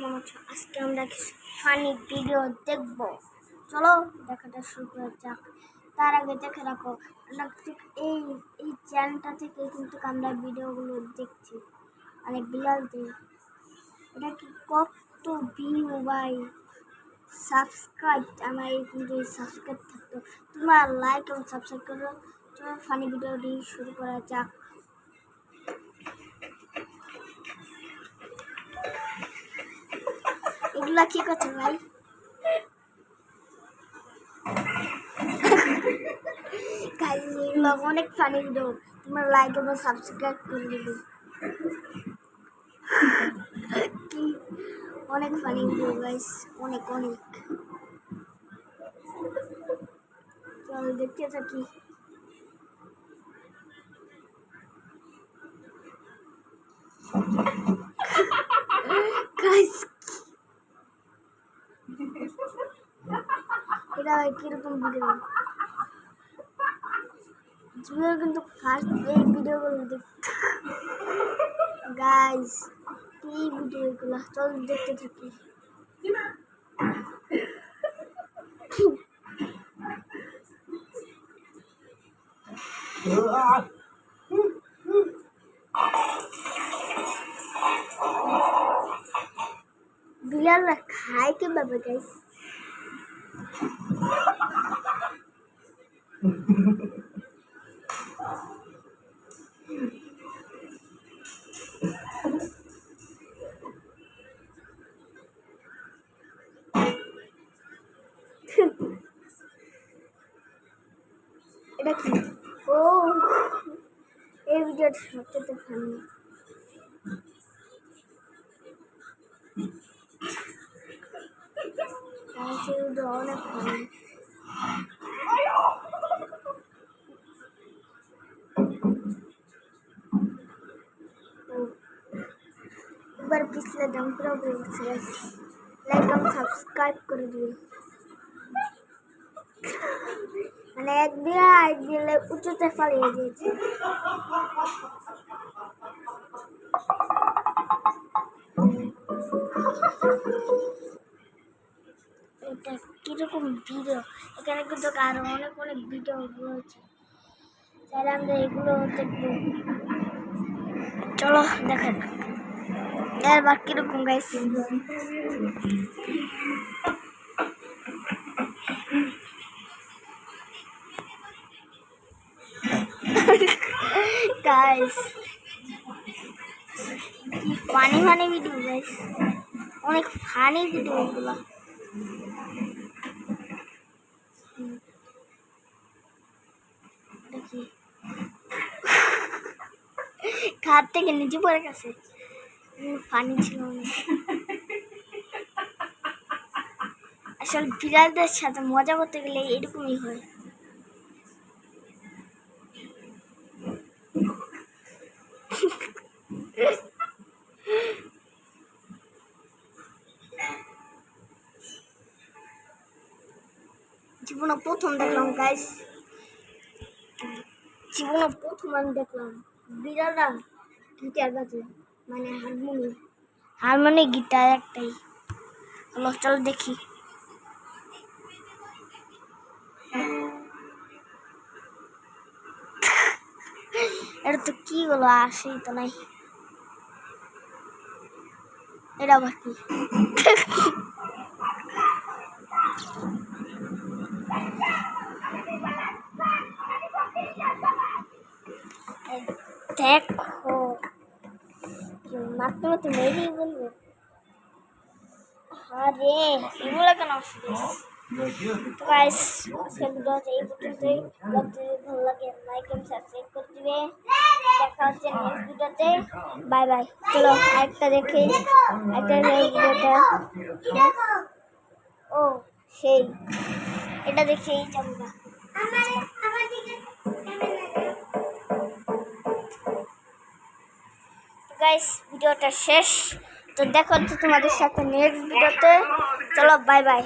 কেমন আছো? আজকে আমরা কিছু ফানি ভিডিও দেখব। চলো দেখাটা শুরু করা যাক। তার আগে দেখে রাখো আমরা এই এই চ্যানেলটা থেকে কিন্তু আমরা ভিডিওগুলো দেখছি, মানে বিলালদের। এটা কি কত ভিউ ভাই, সাবস্ক্রাইব আমার কিন্তু সাবস্ক্রাইব থাকতো, তোমরা লাইক এবং সাবস্ক্রাইব করো। চলো ফানি ভিডিওটি শুরু করা যাক। এগুলা কি করছে ভাই? এগুলো অনেক ফানি ভিডিও, তোমরা লাইক এবং সাবস্ক্রাইব করে দিবে। কি অনেক ফানি ভিডিও গাইস, অনেক অনেক। চল দেখতে থাকি। গাইস এটা কিরকম ভিডিও? জুয়েল কিন্তু ফার্স্ট এই ভিডিওগুলো দেখতে। গাইস কি ভিডিওগুলো, চল দেখতে থাকি। বিলালরা খায় কিভাবে গাইস? এটা কি? ও এই ভিডিওটা সবচেয়ে ফানি। অনেক ফানি। একবার পিছলে দাম পুরো বলছে, লাইক এবং সাবস্ক্রাইব করে দিবে। মানে একদিন উঁচুতে পালিয়ে দিয়েছে। এটা কিরকম ভিডিও? এখানে কিন্তু আরো অনেক অনেক ভিডিও রয়েছে, তাহলে আমরা এগুলো দেখবো। চলো দেখা যাক এবার কিরকম গাইস। গাইস কি ফানি ফানি ভিডিও গাইস, অনেক ফানি ভিডিও এগুলো। দেখি খাট থেকে নিচে পড়ে গেছে, ফানি ছিল অনেক। আসলে বিড়ালদের সাথে মজা করতে গেলে এরকমই হয়। জীবনে প্রথম দেখলাম গাইস, জীবনে প্রথম আমি দেখলাম বিড়ালরা গিটার বাজে, মানে হারমোনি গিটার একটাই। চলো দেখি। এটা তো কি হলো, আসেই তো নাই। এটা আবার কি? দেখো মাত্র তো মেয়েই বলবো। আরে এগুলো কেন আসছিস? গাইস আজকের ভিডিওতে এই পর্যন্তই। ভালো লাগে লাইক এবং সাবস্ক্রাইব করে দিবে। দেখা হচ্ছে নেক্সট ভিডিওতে। Bye bye. চলো আরেকটা দেখি, একটা ভিডিওটা। ও সেই এটা দেখেই যাবো। গাইস ভিডিওটা শেষ, তো দেখা হচ্ছে তোমাদের সাথে নেক্সট ভিডিওতে। চলো বাই বাই।